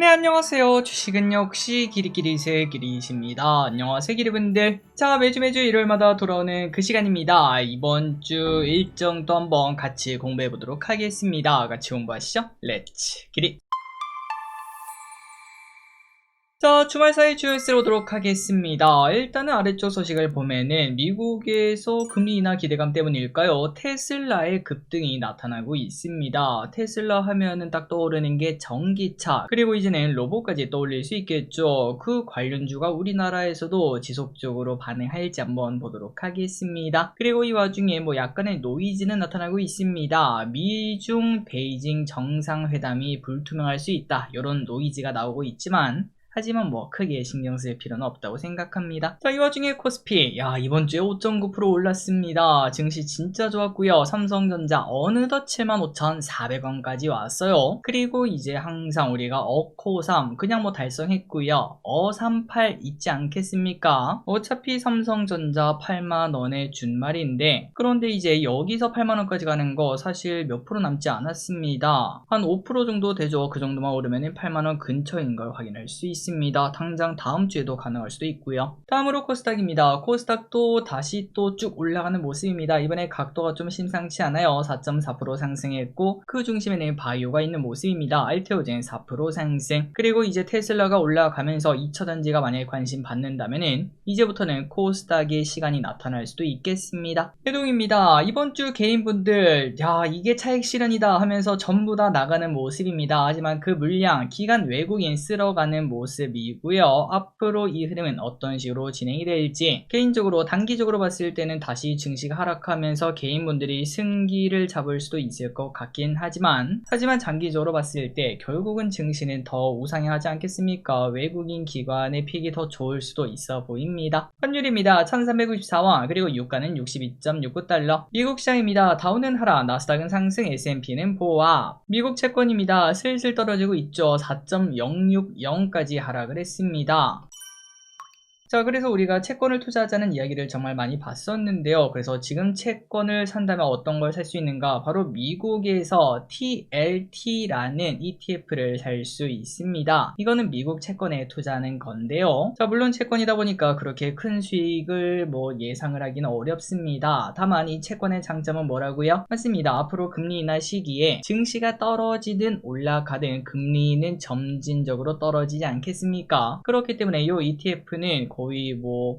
네, 안녕하세요. 주식은 역시 기리기리새 기리십니다. 안녕하세요, 기리분들. 자, 매주 일요일마다 돌아오는 그 시간입니다. 이번 주 일정도 한번 같이 공부해 보도록 하겠습니다. 같이 공부하시죠. 렛츠 기리. 자, 주말 사이 주요세 보도록 하겠습니다. 일단은 아래쪽 소식을 보면은 미국에서 금리 인하 기대감 때문일까요? 테슬라의 급등이 나타나고 있습니다. 테슬라 하면은 딱 떠오르는 게 전기차, 그리고 이제는 로봇까지 떠올릴 수 있겠죠. 그 관련주가 우리나라에서도 지속적으로 반응할지 한번 보도록 하겠습니다. 그리고 이 와중에 약간의 노이즈는 나타나고 있습니다. 미중 베이징 정상회담이 불투명할 수 있다, 이런 노이즈가 나오고 있지만 하지만 크게 신경 쓸 필요는 없다고 생각합니다. 자, 이 와중에 코스피, 이번 주에 5.9% 올랐습니다. 증시 진짜 좋았고요. 삼성전자 어느덧 75,400원까지 왔어요. 그리고 이제 항상 우리가 어코3 그냥 달성했고요. 어38 있지 않겠습니까? 어차피 삼성전자 8만원의 준말인데, 그런데 이제 여기서 8만원까지 가는 거 사실 몇 프로 남지 않았습니다. 한 5% 정도 되죠. 그 정도만 오르면 8만원 근처인 걸 확인할 수 있습니다. 당장 다음 주에도 가능할 수도 있고요. 다음으로 코스닥입니다. 코스닥도 다시 또 쭉 올라가는 모습입니다. 이번에 각도가 좀 심상치 않아요. 4.4% 상승했고 그 중심에는 바이오가 있는 모습입니다. 알테오젠 4% 상승. 그리고 이제 테슬라가 올라가면서 2차전지가 만약에 관심 받는다면은 이제부터는 코스닥의 시간이 나타날 수도 있겠습니다. 해동입니다. 이번 주 개인분들 이게 차익 실현이다 하면서 전부 다 나가는 모습입니다. 하지만 그 물량 기관 외국인 쓸어가는 모습이고요. 앞으로 이 흐름은 어떤 식으로 진행이 될지, 개인적으로 단기적으로 봤을 때는 다시 증시가 하락하면서 개인분들이 승기를 잡을 수도 있을 것 같긴 하지만 장기적으로 봤을 때 결국은 증시는 더 우상향하지 않겠습니까? 외국인 기관의 픽이 더 좋을 수도 있어 보입니다. 환율입니다. 1394원, 그리고 유가는 62.69달러. 미국 시장입니다. 다우는 하락, 나스닥은 상승, S&P는 보합. 미국 채권입니다. 슬슬 떨어지고 있죠. 4.060까지 하락을 했습니다. 자, 그래서 우리가 채권을 투자하자는 이야기를 정말 많이 봤었는데요. 그래서 지금 채권을 산다면 어떤 걸 살 수 있는가? 바로 미국에서 TLT라는 ETF를 살 수 있습니다. 이거는 미국 채권에 투자하는 건데요. 자, 물론 채권이다 보니까 그렇게 큰 수익을 예상을 하기는 어렵습니다. 다만 이 채권의 장점은 뭐라고요? 맞습니다. 앞으로 금리 인하 시기에 증시가 떨어지든 올라가든 금리는 점진적으로 떨어지지 않겠습니까? 그렇기 때문에 이 ETF는 거의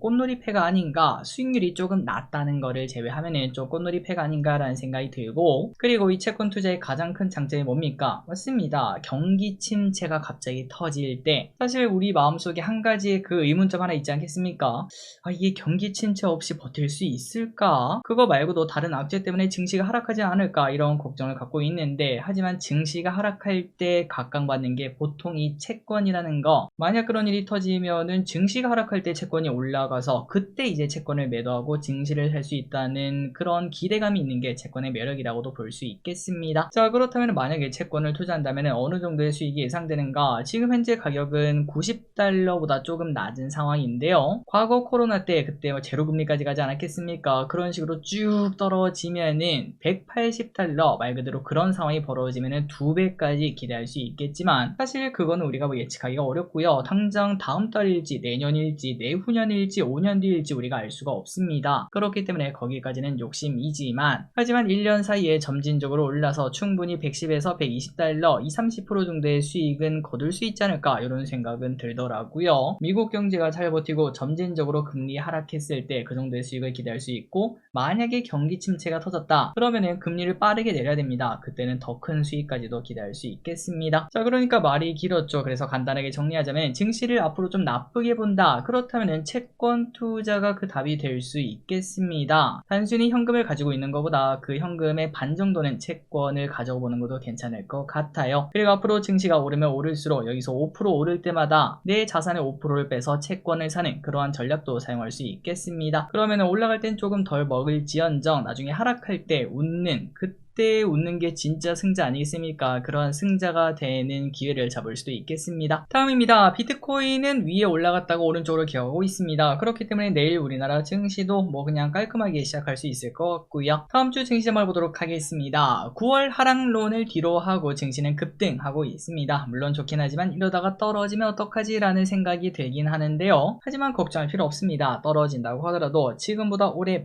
꽃놀이패가 아닌가, 수익률이 조금 낮다는 거를 제외하면은 좀 꽃놀이패가 아닌가라는 생각이 들고, 그리고 이 채권 투자의 가장 큰 장점이 뭡니까? 맞습니다. 경기 침체가 갑자기 터질 때 사실 우리 마음속에 한 가지의 그 의문점 하나 있지 않겠습니까? 이게 경기 침체 없이 버틸 수 있을까? 그거 말고도 다른 악재 때문에 증시가 하락하지 않을까, 이런 걱정을 갖고 있는데, 하지만 증시가 하락할 때 각광받는 게 보통 이 채권이라는 거, 만약 그런 일이 터지면은 증시가 하락할 때 채권이 올라가서 그때 이제 채권을 매도하고 증시를 살 수 있다는 그런 기대감이 있는 게 채권의 매력이라고도 볼 수 있겠습니다. 자, 그렇다면 만약에 채권을 투자한다면 어느 정도의 수익이 예상되는가? 지금 현재 가격은 90달러보다 조금 낮은 상황인데요. 과거 코로나 때 그때 제로금리까지 가지 않았겠습니까? 그런 식으로 쭉 떨어지면은 180달러, 말 그대로 그런 상황이 벌어지면은 2배까지 기대할 수 있겠지만, 사실 그거는 우리가 예측하기가 어렵고요. 당장 다음 달일지 내년일지 내후년일지 5년 뒤일지 우리가 알 수가 없습니다. 그렇기 때문에 거기까지는 욕심이지만, 하지만 1년 사이에 점진적으로 올라서 충분히 110에서 120달러, 20-30% 정도의 수익은 거둘 수 있지 않을까, 이런 생각은 들더라고요. 미국 경제가 잘 버티고 점진적으로 금리 하락했을 때 그 정도의 수익을 기대할 수 있고, 만약에 경기 침체가 터졌다 그러면은 금리를 빠르게 내려야 됩니다. 그때는 더 큰 수익까지도 기대할 수 있겠습니다. 자, 그러니까 말이 길었죠. 그래서 간단하게 정리하자면, 증시를 앞으로 좀 나쁘게 본다, 그렇다면 채권 투자가 그 답이 될 수 있겠습니다. 단순히 현금을 가지고 있는 것보다 그 현금의 반 정도는 채권을 가져보는 것도 괜찮을 것 같아요. 그리고 앞으로 증시가 오르면 오를수록 여기서 5% 오를 때마다 내 자산의 5%를 빼서 채권을 사는 그러한 전략도 사용할 수 있겠습니다. 그러면 올라갈 땐 조금 덜 먹을지언정 나중에 하락할 때 웃는, 그때 웃는 게 진짜 승자 아니겠습니까? 그러한 승자가 되는 기회를 잡을 수도 있겠습니다. 다음입니다. 비트코인은 위에 올라갔다가 오른쪽으로 기어가고 있습니다. 그렇기 때문에 내일 우리나라 증시도 뭐 그냥 깔끔하게 시작할 수 있을 것 같고요. 다음 주 증시 한번 보도록 하겠습니다. 9월 하락론을 뒤로 하고 증시는 급등하고 있습니다. 물론 좋긴 하지만 이러다가 떨어지면 어떡하지 라는 생각이 들긴 하는데요. 하지만 걱정할 필요 없습니다. 떨어진다고 하더라도 지금보다 올해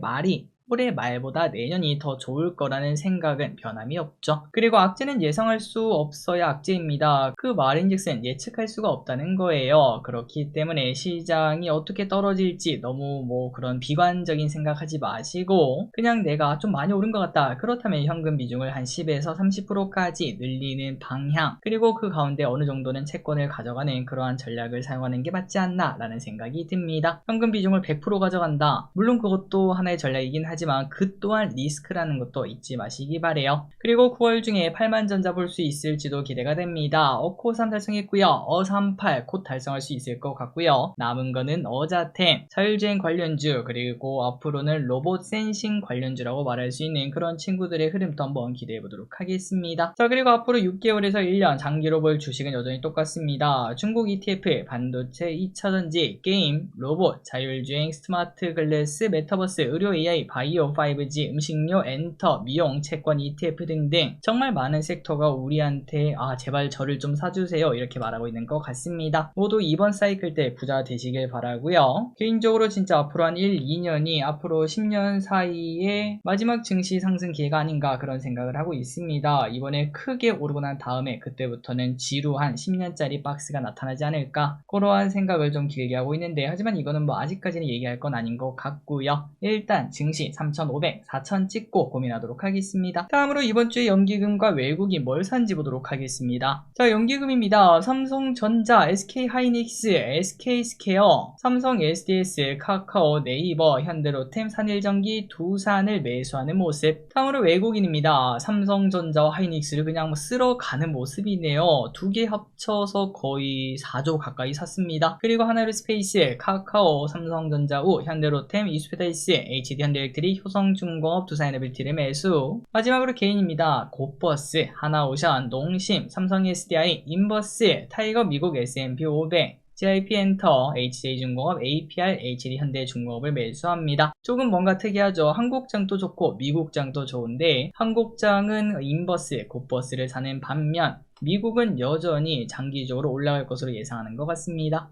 말보다 내년이 더 좋을 거라는 생각은 변함이 없죠. 그리고 악재는 예상할 수 없어야 악재입니다. 그 말인즉슨 예측할 수가 없다는 거예요. 그렇기 때문에 시장이 어떻게 떨어질지 너무 뭐 그런 비관적인 생각하지 마시고 그냥 내가 좀 많이 오른 것 같다. 그렇다면 현금 비중을 한 10에서 30%까지 늘리는 방향, 그리고 그 가운데 어느 정도는 채권을 가져가는 그러한 전략을 사용하는 게 맞지 않나 라는 생각이 듭니다. 현금 비중을 100% 가져간다. 물론 그것도 하나의 전략이긴 하지만 그 또한 리스크라는 것도 잊지 마시기 바래요. 그리고 9월 중에 8만전자 볼 수 있을지도 기대가 됩니다. 어코3 달성했고요. 어38 곧 달성할 수 있을 것 같고요. 남은 거는 어자템, 자율주행 관련주, 그리고 앞으로는 로봇 센싱 관련주라고 말할 수 있는 그런 친구들의 흐름도 한번 기대해 보도록 하겠습니다. 자, 그리고 앞으로 6개월에서 1년 장기로 볼 주식은 여전히 똑같습니다. 중국 ETF, 반도체, 2차전지, 게임, 로봇, 자율주행, 스마트 글래스, 메타버스, 의료 AI, 바이오, 5G, 음식료, 엔터, 미용, 채권, ETF 등등 정말 많은 섹터가 우리한테 제발 저를 좀 사주세요 이렇게 말하고 있는 것 같습니다. 모두 이번 사이클 때 부자 되시길 바라고요. 개인적으로 진짜 앞으로 한 1, 2년이 앞으로 10년 사이에 마지막 증시 상승 기회가 아닌가 그런 생각을 하고 있습니다. 이번에 크게 오르고 난 다음에 그때부터는 지루한 10년짜리 박스가 나타나지 않을까 그러한 생각을 좀 길게 하고 있는데, 하지만 이거는 뭐 아직까지는 얘기할 건 아닌 것 같고요. 일단 증시 3,500, 4,000 찍고 고민하도록 하겠습니다. 다음으로 이번 주에 연기금과 외국인 뭘 산지 보도록 하겠습니다. 자, 연기금입니다. 삼성전자, SK하이닉스, SK스퀘어, 삼성 SDS, 카카오, 네이버, 현대로템, 산일전기, 두산을 매수하는 모습. 다음으로 외국인입니다. 삼성전자와 하이닉스를 그냥 쓸어가는 모습이네요. 두 개 합쳐서 거의 4조 가까이 샀습니다. 그리고 하나로스페이스, 카카오, 삼성전자 우, 현대로템, 이스페다이스, HD현대일렉트릭, 효성중공업, 두산에너빌티를 매수. 마지막으로 개인입니다. 고버스, 하나오션, 농심, 삼성 SDI, 인버스, 타이거 미국 S&P 500, GIP엔터, HJ중공업, APR, HD현대중공업을 매수합니다. 조금 뭔가 특이하죠. 한국장도 좋고 미국장도 좋은데 한국장은 인버스, 고버스를 사는 반면 미국은 여전히 장기적으로 올라갈 것으로 예상하는 것 같습니다.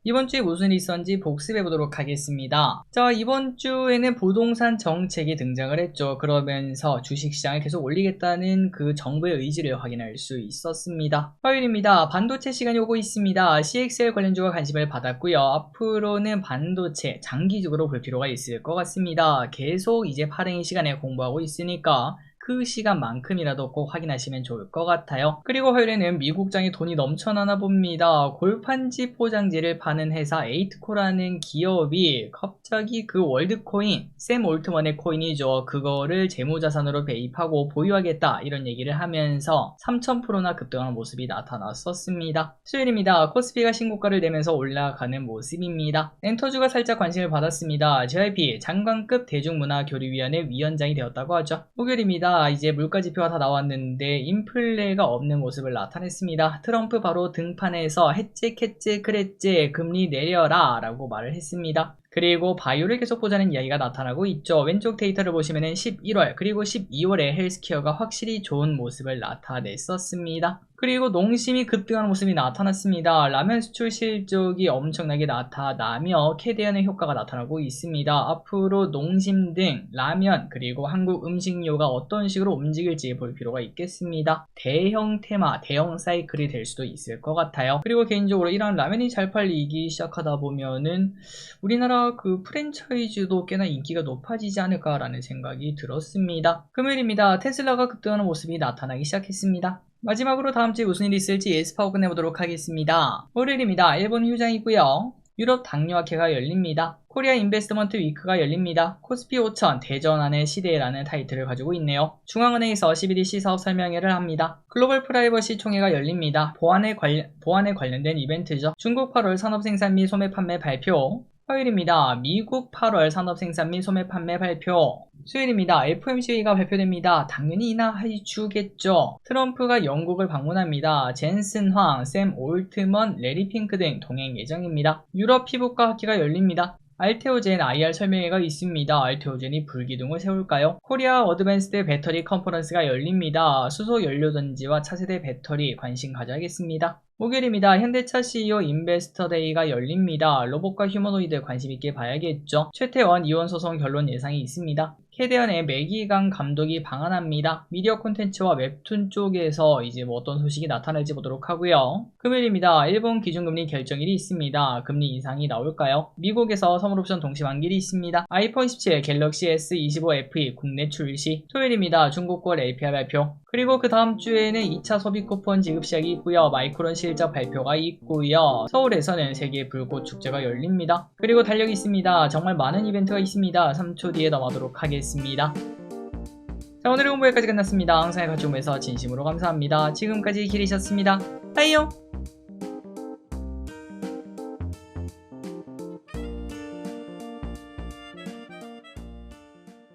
이번 주에 무슨 일이 있었는지 복습해 보도록 하겠습니다. 자, 이번 주에는 부동산 정책이 등장을 했죠. 그러면서 주식시장을 계속 올리겠다는 그 정부의 의지를 확인할 수 있었습니다. 화요일입니다. 반도체 시간이 오고 있습니다. CXL 관련주가 관심을 받았고요. 앞으로는 반도체 장기적으로 볼 필요가 있을 것 같습니다. 계속 이제 파랭이 시간에 공부하고 있으니까 그 시간만큼이라도 꼭 확인하시면 좋을 것 같아요. 그리고 화요일에는 미국장에 돈이 넘쳐나나 봅니다. 골판지 포장지를 파는 회사 에이트코라는 기업이 갑자기 그 월드코인, 샘 올트먼의 코인이죠. 그거를 재무자산으로 배입하고 보유하겠다 이런 얘기를 하면서 3000%나 급등하는 모습이 나타났었습니다. 수요일입니다. 코스피가 신고가를 내면서 올라가는 모습입니다. 엔터주가 살짝 관심을 받았습니다. JYP 장관급 대중문화교류위원회 위원장이 되었다고 하죠. 목요일입니다. 이제 물가지표가 다 나왔는데 인플레가 없는 모습을 나타냈습니다. 트럼프 바로 등판에서 했제 그랬제 금리 내려라 라고 말을 했습니다. 그리고 바이오를 계속 보자는 이야기가 나타나고 있죠. 왼쪽 데이터를 보시면은 11월 그리고 12월에 헬스케어가 확실히 좋은 모습을 나타냈었습니다. 그리고 농심이 급등하는 모습이 나타났습니다. 라면 수출 실적이 엄청나게 나타나며 캐대하는 효과가 나타나고 있습니다. 앞으로 농심 등 라면 그리고 한국 음식료가 어떤 식으로 움직일지 볼 필요가 있겠습니다. 대형 테마, 대형 사이클이 될 수도 있을 것 같아요. 그리고 개인적으로 이런 라면이 잘 팔리기 시작하다 보면은 우리나라 그 프랜차이즈도 꽤나 인기가 높아지지 않을까라는 생각이 들었습니다. 금요일입니다. 테슬라가 급등하는 모습이 나타나기 시작했습니다. 마지막으로 다음주에 무슨 일이 있을지 예습하고 끝내보도록 하겠습니다. 월요일입니다. 일본 휴장이고요. 유럽 당뇨학회가 열립니다. 코리아 인베스트먼트 위크가 열립니다. 코스피 5000 대전환의 시대라는 타이틀을 가지고 있네요. 중앙은행에서 CBDC 사업 설명회를 합니다. 글로벌 프라이버시 총회가 열립니다. 보안에 관련된 이벤트죠. 중국 8월 산업생산 및 소매 판매 발표, 화요일입니다. 미국 8월 산업생산 및 소매 판매 발표. 수요일입니다. FOMC가 발표됩니다. 당연히 인하해주겠죠. 트럼프가 영국을 방문합니다. 젠슨 황, 샘 올트먼, 레리 핑크 등 동행 예정입니다. 유럽 피부과 학기가 열립니다. 알테오젠 IR 설명회가 있습니다. 알테오젠이 불기둥을 세울까요? 코리아 어드밴스드 배터리 컨퍼런스가 열립니다. 수소 연료전지와 차세대 배터리 관심 가져야겠습니다. 목요일입니다. 현대차 CEO 인베스터 데이가 열립니다. 로봇과 휴머노이드 관심있게 봐야겠죠. 최태원 이혼 소송 결론 예상이 있습니다. 캐대언의 매기강 감독이 방한합니다. 미디어 콘텐츠와 웹툰 쪽에서 이제 어떤 소식이 나타날지 보도록 하고요. 금요일입니다. 일본 기준금리 결정일이 있습니다. 금리 인상이 나올까요? 미국에서 선물옵션 동시만기일이 있습니다. 아이폰 17, 갤럭시 S25 FE 국내 출시. 토요일입니다. 중국권 APR 발표. 그리고 그 다음 주에는 2차 소비 쿠폰 지급 시작이 있고요. 마이크론 실적 발표가 있고요. 서울에서는 세계 불꽃 축제가 열립니다. 그리고 달력이 있습니다. 정말 많은 이벤트가 있습니다. 3초 뒤에 넘어가도록 하겠습니다. 자, 오늘의 공부 여기까지 끝났습니다. 항상 같이 공부해서 진심으로 감사합니다. 지금까지 길이셨습니다. 빠이요.